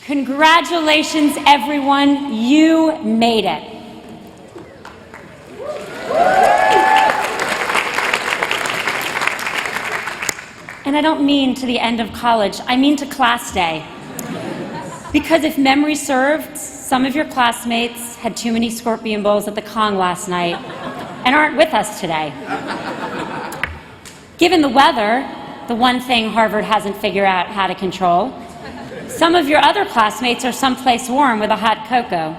Congratulations, everyone. You made it. And I don't mean to the end of college, I mean to class day. Because if memory served, some of your classmates had too many scorpion bowls at the Kong last night and aren't with us today. Given the weather, the one thing Harvard hasn't figured out how to control, some of your other classmates are someplace warm with a hot cocoa.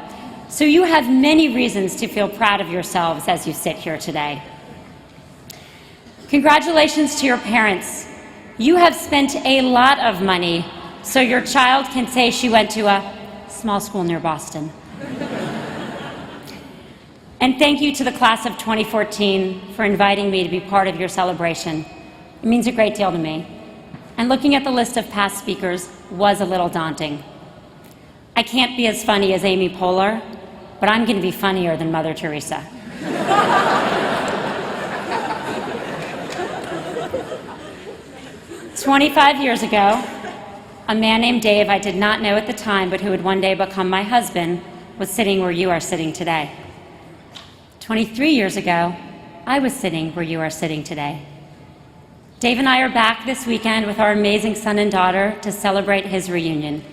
So you have many reasons to feel proud of yourselves as you sit here today. Congratulations to your parents. You have spent a lot of money so your child can say she went to a small school near Boston. And thank you to the class of 2014 for inviting me to be part of your celebration. It means a great deal to me. And looking at the list of past speakers was a little daunting. I can't be as funny as Amy Poehler, but I'm going to be funnier than Mother Teresa. 25 years ago, a man named Dave I did not know at the time, but who would one day become my husband, was sitting where you are sitting today. 23 years ago, I was sitting where you are sitting today. Dave and I are back this weekend with our amazing son and daughter to celebrate his reunion.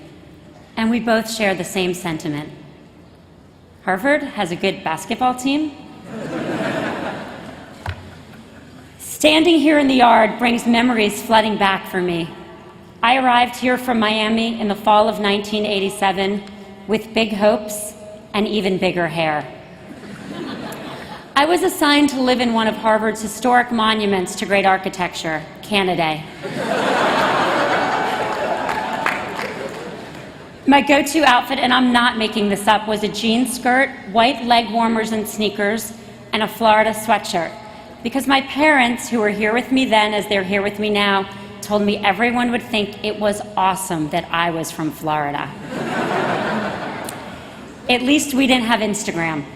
And we both share the same sentiment. Harvard has a good basketball team. Standing here in the yard brings memories flooding back for me. I arrived here from Miami in the fall of 1987 with big hopes and even bigger hair. I was assigned to live in one of Harvard's historic monuments to great architecture, Canada. My go-to outfit, and I'm not making this up, was a jean skirt, white leg warmers and sneakers, and a Florida sweatshirt. Because my parents, who were here with me then as they're here with me now, told me everyone would think it was awesome that I was from Florida. At least we didn't have Instagram.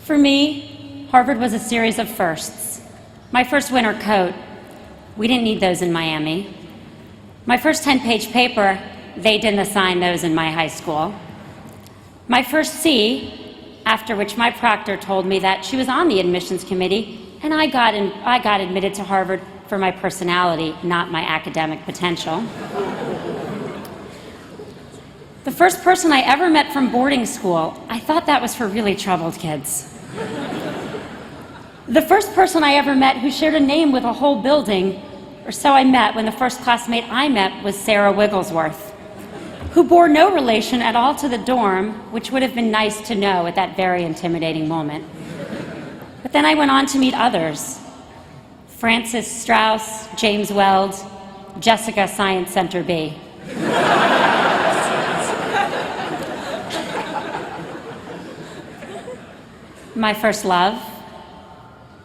For me, Harvard was a series of firsts. My first winter coat, we didn't need those in Miami. My first 10-page paper, they didn't assign those in my high school. My first C, after which my proctor told me that she was on the admissions committee, and I got admitted to Harvard for my personality, not my academic potential. The first person I ever met from boarding school, I thought that was for really troubled kids. The first person I ever met who shared a name with a whole building, or so I met when the first classmate I met was Sarah Wigglesworth, who bore no relation at all to the dorm, which would have been nice to know at that very intimidating moment. But then I went on to meet others. Francis Strauss, James Weld, Jessica Science Center B. My first love,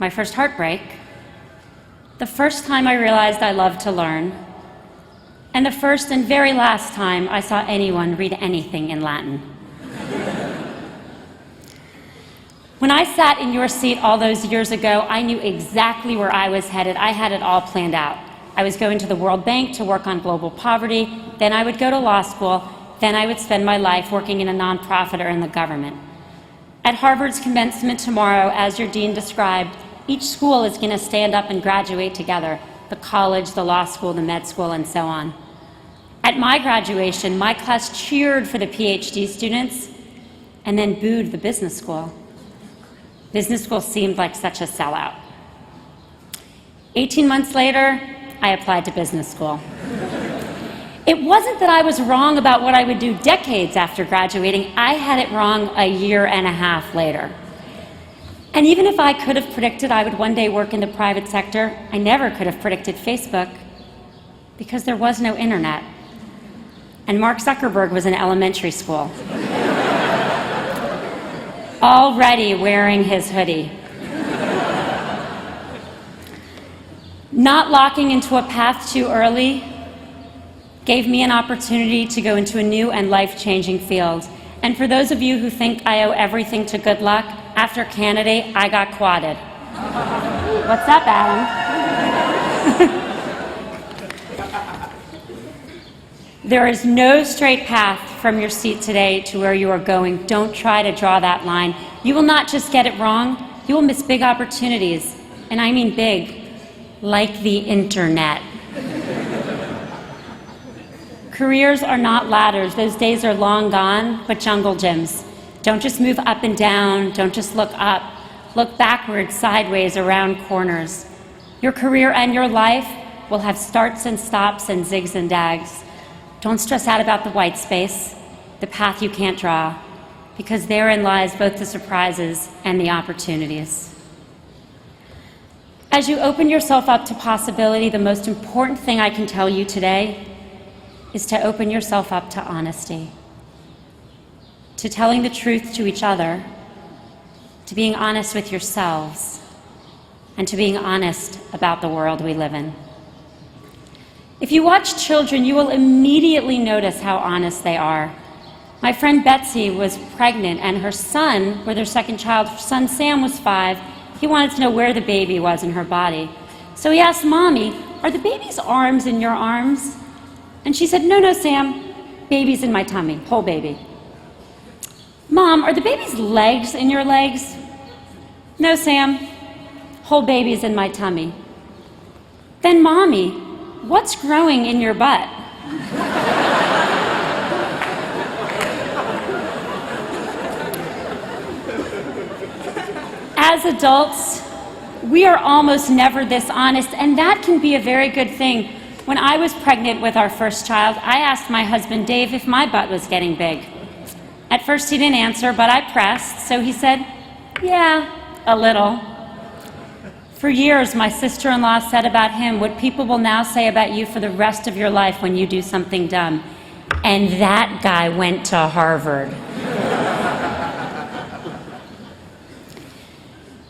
my first heartbreak, the first time I realized I loved to learn, and the first and very last time I saw anyone read anything in Latin. When I sat in your seat all those years ago, I knew exactly where I was headed. I had it all planned out. I was going to the World Bank to work on global poverty, then I would go to law school, then I would spend my life working in a nonprofit or in the government. At Harvard's commencement tomorrow, as your dean described, each school is going to stand up and graduate together, the college, the law school, the med school, and so on. At my graduation, my class cheered for the PhD students and then booed the business school. Business school seemed like such a sellout. 18 months later, I applied to business school. It wasn't that I was wrong about what I would do decades after graduating. I had it wrong a year and a half later. And even if I could have predicted I would one day work in the private sector, I never could have predicted Facebook because there was no internet. And Mark Zuckerberg was in elementary school, already wearing his hoodie. Not locking into a path too early gave me an opportunity to go into a new and life-changing field. And for those of you who think I owe everything to good luck, after Canada, I got quadded. What's up, Adam? There is no straight path from your seat today to where you are going. Don't try to draw that line. You will not just get it wrong, you will miss big opportunities. And I mean big, like the internet. Careers are not ladders. Those days are long gone, but jungle gyms. Don't just move up and down. Don't just look up. Look backwards, sideways, around corners. Your career and your life will have starts and stops and zigs and dags. Don't stress out about the white space, the path you can't draw, because therein lies both the surprises and the opportunities. As you open yourself up to possibility, the most important thing I can tell you today is to open yourself up to honesty, to telling the truth to each other, to being honest with yourselves, and to being honest about the world we live in. If you watch children, you will immediately notice how honest they are. My friend Betsy was pregnant, and her son, or their second child, her son Sam was 5. He wanted to know where the baby was in her body. So he asked Mommy, "Are the baby's arms in your arms?" And she said, "No, Sam, baby's in my tummy, whole baby." "Mom, are the baby's legs in your legs?" "No, Sam, whole baby's in my tummy." "Then Mommy, what's growing in your butt?" As adults, we are almost never this honest, and that can be a very good thing. When I was pregnant with our first child, I asked my husband Dave if my butt was getting big. At first he didn't answer, but I pressed, so he said, "Yeah, a little." For years, my sister-in-law said about him what people will now say about you for the rest of your life when you do something dumb. And that guy went to Harvard.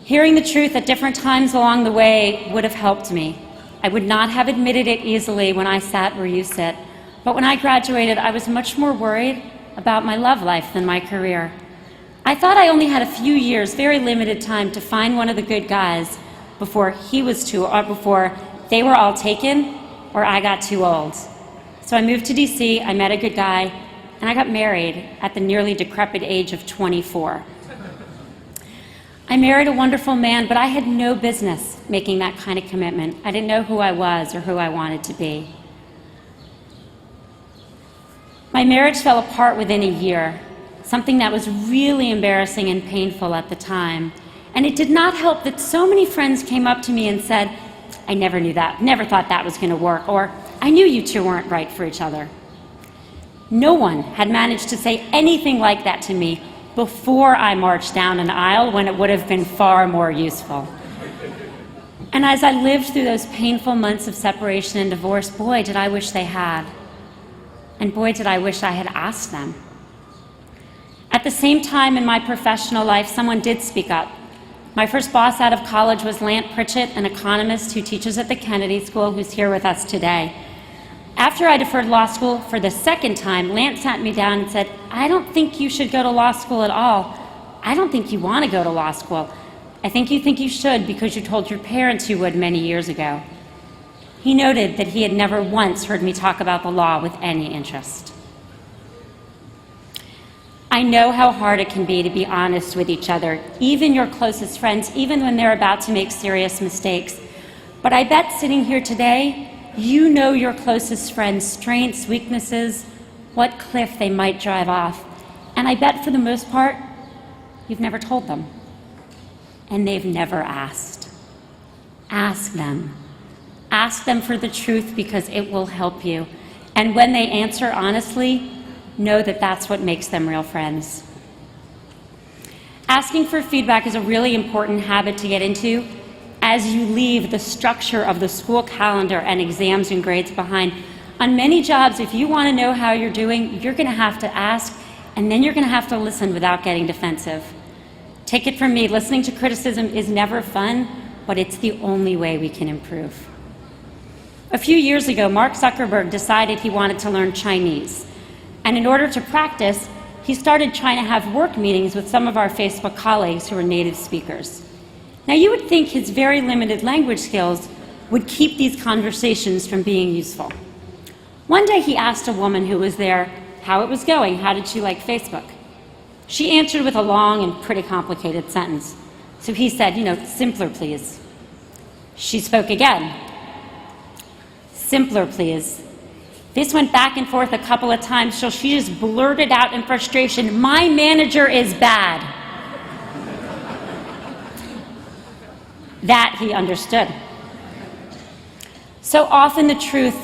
Hearing the truth at different times along the way would have helped me. I would not have admitted it easily when I sat where you sit. But when I graduated, I was much more worried about my love life than my career. I thought I only had a few years, very limited time, to find one of the good guys before before they were all taken or I got too old. So I moved to DC, I met a good guy, and I got married at the nearly decrepit age of 24. I married a wonderful man, but I had no business making that kind of commitment. I didn't know who I was or who I wanted to be. My marriage fell apart within a year, something that was really embarrassing and painful at the time. And it did not help that so many friends came up to me and said, "I never knew that, never thought that was going to work," or "I knew you two weren't right for each other." No one had managed to say anything like that to me before I marched down an aisle when it would have been far more useful. And as I lived through those painful months of separation and divorce, boy, did I wish they had. And boy, did I wish I had asked them. At the same time in my professional life, someone did speak up. My first boss out of college was Lant Pritchett, an economist who teaches at the Kennedy School, who's here with us today. After I deferred law school for the second time, Lant sat me down and said, "I don't think you should go to law school at all. I don't think you want to go to law school. I think you should because you told your parents you would many years ago." He noted that he had never once heard me talk about the law with any interest. I know how hard it can be to be honest with each other, even your closest friends, even when they're about to make serious mistakes. But I bet sitting here today, you know your closest friends' strengths, weaknesses, what cliff they might drive off. And I bet for the most part, you've never told them. And they've never asked. Ask them. Ask them for the truth because it will help you. And when they answer honestly, know that that's what makes them real friends. Asking for feedback is a really important habit to get into as you leave the structure of the school calendar and exams and grades behind. On many jobs, if you want to know how you're doing, you're going to have to ask, and then you're going to have to listen without getting defensive. Take it from me, listening to criticism is never fun, but it's the only way we can improve. A few years ago, Mark Zuckerberg decided he wanted to learn Chinese. And in order to practice, he started trying to have work meetings with some of our Facebook colleagues who are native speakers. Now, you would think his very limited language skills would keep these conversations from being useful. One day he asked a woman who was there how it was going. How did she like Facebook? She answered with a long and pretty complicated sentence. So he said, simpler, please. She spoke again. Simpler, please. This went back and forth a couple of times till she just blurted out in frustration, "My manager is bad." That he understood. So often the truth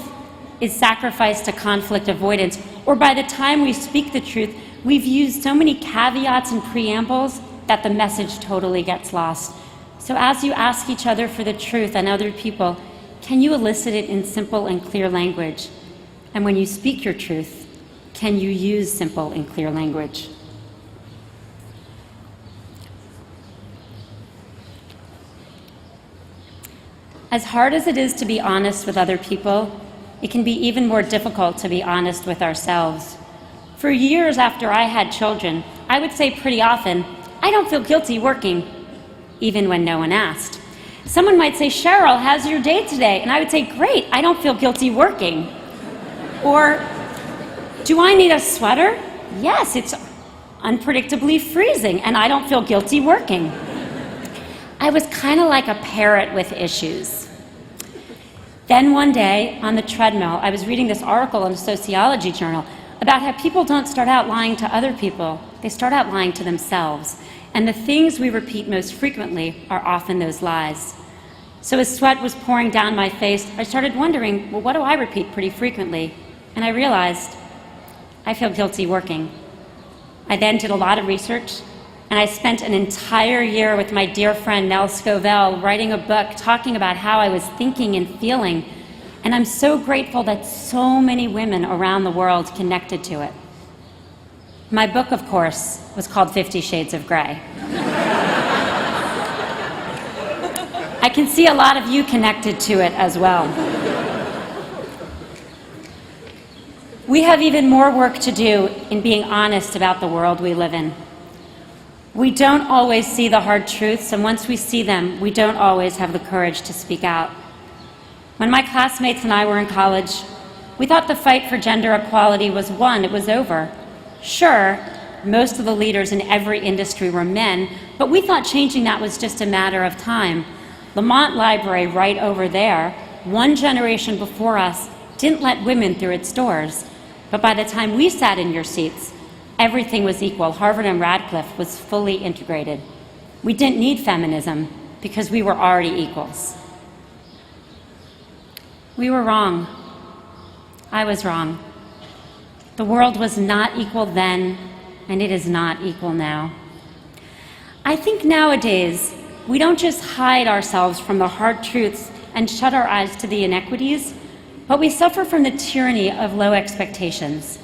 is sacrificed to conflict avoidance, or by the time we speak the truth, we've used so many caveats and preambles that the message totally gets lost. So as you ask each other for the truth and other people, can you elicit it in simple and clear language? And when you speak your truth, can you use simple and clear language? As hard as it is to be honest with other people, it can be even more difficult to be honest with ourselves. For years after I had children, I would say pretty often, "I don't feel guilty working," even when no one asked. Someone might say, "Cheryl, how's your day today?" And I would say, "Great, I don't feel guilty working." Or, "Do I need a sweater?" "Yes, it's unpredictably freezing, and I don't feel guilty working." I was kind of like a parrot with issues. Then one day, on the treadmill, I was reading this article in a sociology journal about how people don't start out lying to other people, they start out lying to themselves. And the things we repeat most frequently are often those lies. So as sweat was pouring down my face, I started wondering, well, what do I repeat pretty frequently? And I realized, I feel guilty working. I then did a lot of research, and I spent an entire year with my dear friend Nell Scovell writing a book talking about how I was thinking and feeling. And I'm so grateful that so many women around the world connected to it. My book, of course, was called 50 Shades of Grey. I can see a lot of you connected to it as well. We have even more work to do in being honest about the world we live in. We don't always see the hard truths, and once we see them, we don't always have the courage to speak out. When my classmates and I were in college, we thought the fight for gender equality was won, it was over. Sure, most of the leaders in every industry were men, but we thought changing that was just a matter of time. Lamont Library, right over there, one generation before us, didn't let women through its doors. But by the time we sat in your seats, everything was equal. Harvard and Radcliffe was fully integrated. We didn't need feminism because we were already equals. We were wrong. I was wrong. The world was not equal then, and it is not equal now. I think nowadays, we don't just hide ourselves from the hard truths and shut our eyes to the inequities, but we suffer from the tyranny of low expectations.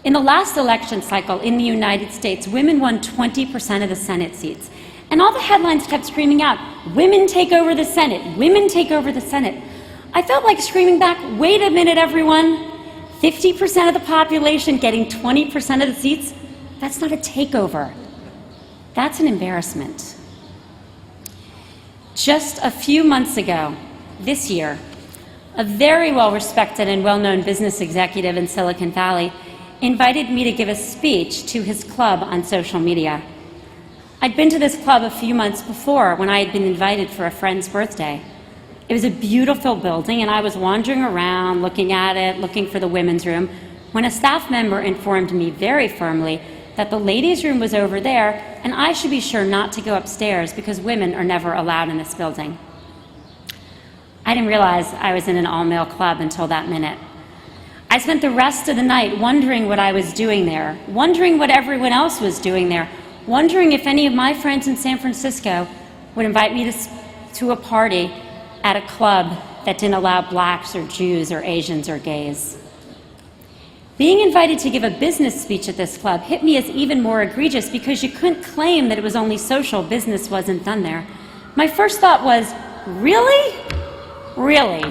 In the last election cycle in the United States, women won 20% of the Senate seats. And all the headlines kept screaming out, "Women take over the Senate, women take over the Senate." I felt like screaming back, "Wait a minute, everyone. 50% of the population getting 20% of the seats? That's not a takeover. That's an embarrassment." Just a few months ago, this year, a very well-respected and well-known business executive in Silicon Valley invited me to give a speech to his club on social media. I'd been to this club a few months before when I had been invited for a friend's birthday. It was a beautiful building, and I was wandering around, looking at it, looking for the women's room, when a staff member informed me very firmly that the ladies' room was over there, and I should be sure not to go upstairs because women are never allowed in this building. I didn't realize I was in an all-male club until that minute. I spent the rest of the night wondering what I was doing there, wondering what everyone else was doing there, wondering if any of my friends in San Francisco would invite me to a party at a club that didn't allow blacks or Jews or Asians or gays. Being invited to give a business speech at this club hit me as even more egregious because you couldn't claim that it was only social, business wasn't done there. My first thought was, really? Really?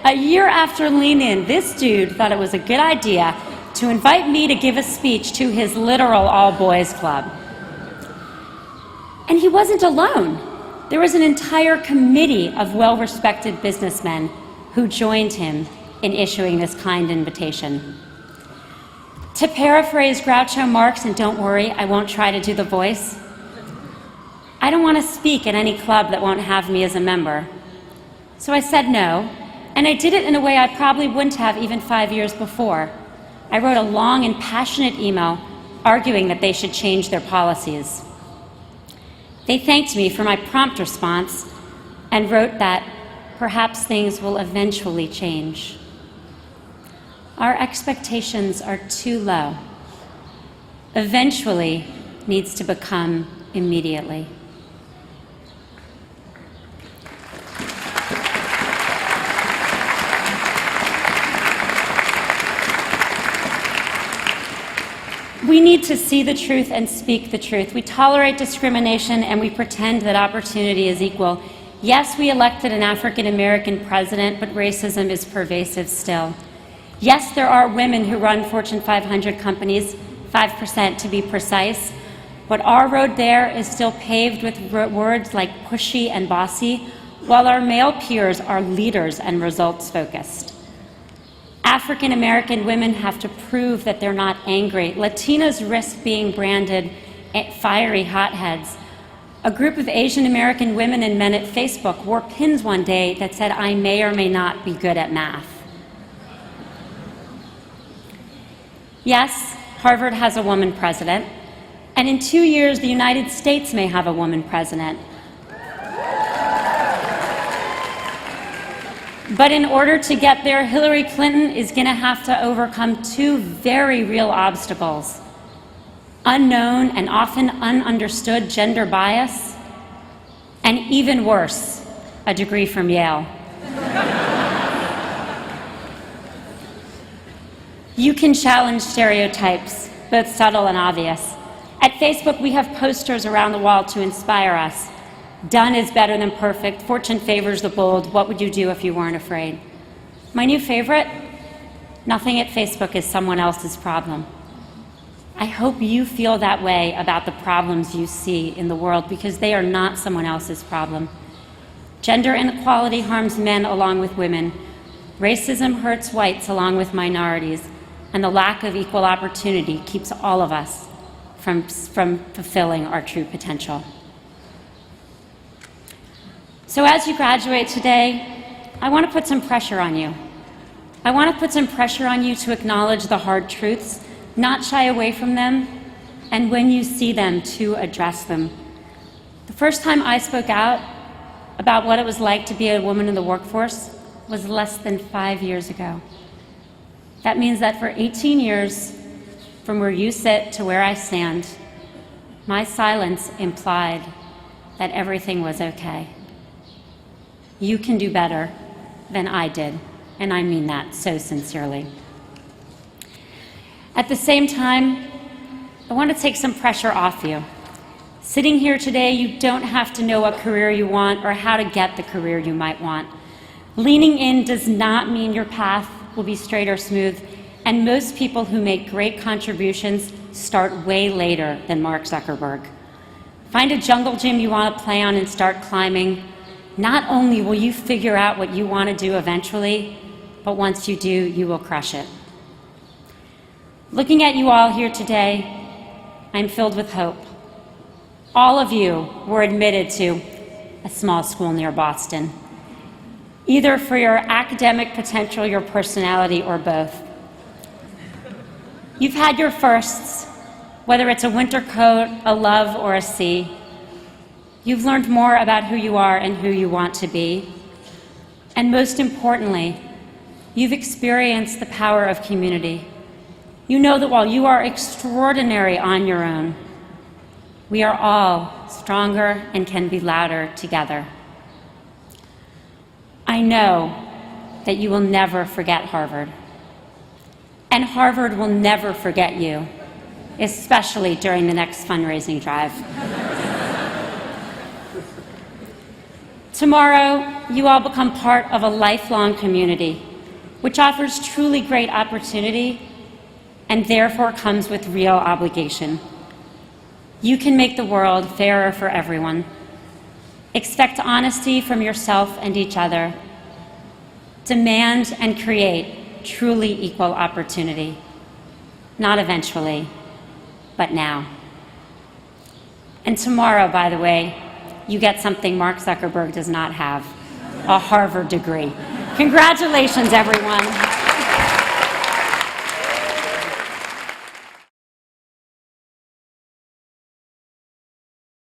A year after Lean In, this dude thought it was a good idea to invite me to give a speech to his literal all-boys club. And he wasn't alone. There was an entire committee of well-respected businessmen who joined him in issuing this kind invitation. To paraphrase Groucho Marx, and don't worry, I won't try to do the voice, I don't want to speak at any club that won't have me as a member. So I said no, and I did it in a way I probably wouldn't have even 5 years before. I wrote a long and passionate email arguing that they should change their policies. They thanked me for my prompt response and wrote that perhaps things will eventually change. Our expectations are too low. Eventually needs to become immediately. We need to see the truth and speak the truth. We tolerate discrimination and we pretend that opportunity is equal. Yes, we elected an African American president, but racism is pervasive still. Yes, there are women who run Fortune 500 companies, 5% to be precise, but our road there is still paved with words like pushy and bossy, while our male peers are leaders and results-focused. African American women have to prove that they're not angry. Latinas risk being branded fiery hotheads. A group of Asian American women and men at Facebook wore pins one day that said, "I may or may not be good at math." Yes, Harvard has a woman president, and in 2 years, the United States may have a woman president. But in order to get there, Hillary Clinton is going to have to overcome two very real obstacles: unknown and often ununderstood gender bias, and even worse, a degree from Yale. You can challenge stereotypes, both subtle and obvious. At Facebook, we have posters around the wall to inspire us. Done is better than perfect. Fortune favors the bold. What would you do if you weren't afraid? My new favorite: nothing at Facebook is someone else's problem. I hope you feel that way about the problems you see in the world, because they are not someone else's problem. Gender inequality harms men along with women. Racism hurts whites along with minorities. And the lack of equal opportunity keeps all of us from fulfilling our true potential. So as you graduate today, I want to put some pressure on you. I want to put some pressure on you to acknowledge the hard truths, not shy away from them, and when you see them, to address them. The first time I spoke out about what it was like to be a woman in the workforce was less than 5 years ago. That means that for 18 years, from where you sit to where I stand, my silence implied that everything was okay. You can do better than I did, and I mean that so sincerely. At the same time, I want to take some pressure off you. Sitting here today, you don't have to know what career you want or how to get the career you might want. Leaning in does not mean your path will be straight or smooth, and most people who make great contributions start way later than Mark Zuckerberg. Find a jungle gym you want to play on and start climbing. Not only will you figure out what you want to do eventually, but once you do, you will crush it. Looking at you all here today, I'm filled with hope. All of you were admitted to a small school near Boston, either for your academic potential, your personality, or both. You've had your firsts, whether it's a winter coat, a love, or a C. You've learned more about who you are and who you want to be. And most importantly, you've experienced the power of community. You know that while you are extraordinary on your own, we are all stronger and can be louder together. I know that you will never forget Harvard. And Harvard will never forget you, especially during the next fundraising drive. Tomorrow, you all become part of a lifelong community, which offers truly great opportunity and therefore comes with real obligation. You can make the world fairer for everyone. Expect honesty from yourself and each other. demand and create truly equal opportunity. Not eventually, but now. And tomorrow, by the way, you get something Mark Zuckerberg does not have, a Harvard degree. Congratulations, everyone.